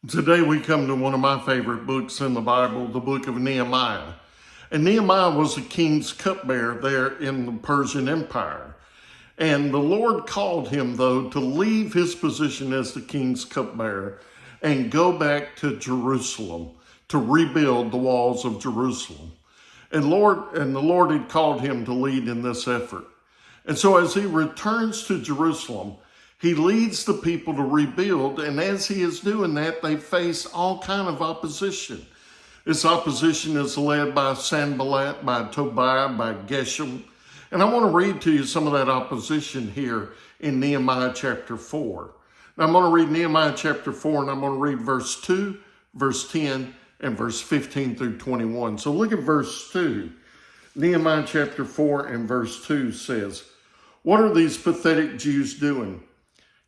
Today we come to one of my favorite books in the Bible, the book of Nehemiah. And Nehemiah was the king's cupbearer there in the Persian Empire. And the Lord called him, though, to leave his position as the king's cupbearer and go back to Jerusalem to rebuild the walls of Jerusalem. And the Lord had called him to lead in this effort. And so as he returns to Jerusalem, he leads the people to rebuild, and as he is doing that, they face all kind of opposition. This opposition is led by Sanballat, by Tobiah, by Geshem. And I want to read to you some of that opposition here in Nehemiah chapter 4. Now I'm going to read Nehemiah chapter 4, and I'm going to read verse 2, verse 10, and verse 15 through 21. So look at verse 2. Nehemiah chapter 4 and verse 2 says, "What are these pathetic Jews doing?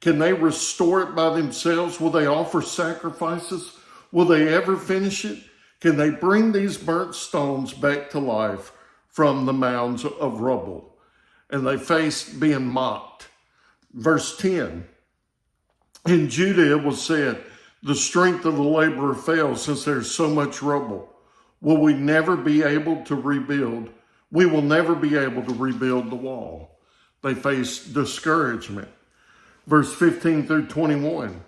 Can they restore it by themselves? Will they offer sacrifices? Will they ever finish it? Can they bring these burnt stones back to life from the mounds of rubble?" And they faced being mocked. Verse 10, "In Judah it was said, the strength of the laborer fails since there's so much rubble. Will we never be able to rebuild? We will never be able to rebuild the wall." They faced discouragement. Verse 15 through 21,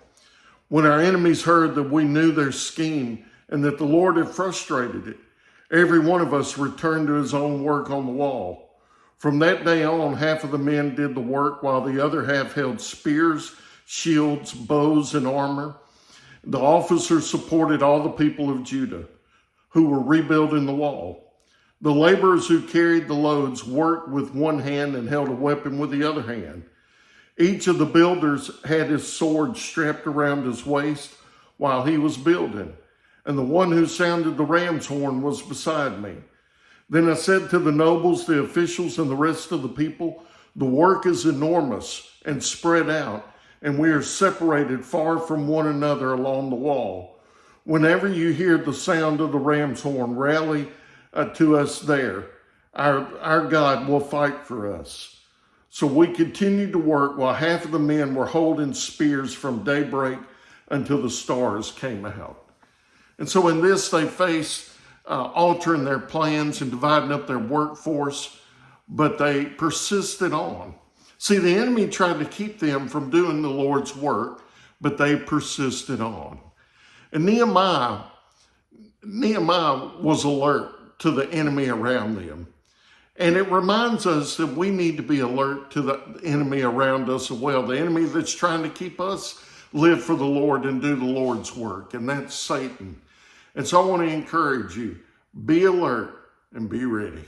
"When our enemies heard that we knew their scheme and that the Lord had frustrated it, every one of us returned to his own work on the wall. From that day on, half of the men did the work while the other half held spears, shields, bows, and armor. The officers supported all the people of Judah who were rebuilding the wall. The laborers who carried the loads worked with one hand and held a weapon with the other hand. Each of the builders had his sword strapped around his waist while he was building, and the one who sounded the ram's horn was beside me. Then I said to the nobles, the officials, and the rest of the people, the work is enormous and spread out, and we are separated far from one another along the wall. Whenever you hear the sound of the ram's horn, rally to us there. Our God will fight for us." So we continued to work while half of the men were holding spears from daybreak until the stars came out. And so in this, they faced altering their plans and dividing up their workforce, but they persisted on. See, the enemy tried to keep them from doing the Lord's work, but they persisted on. And Nehemiah was alert to the enemy around them. And it reminds us that we need to be alert to the enemy around us as well. The enemy that's trying to keep us live for the Lord and do the Lord's work, and that's Satan. And so I want to encourage you, be alert and be ready.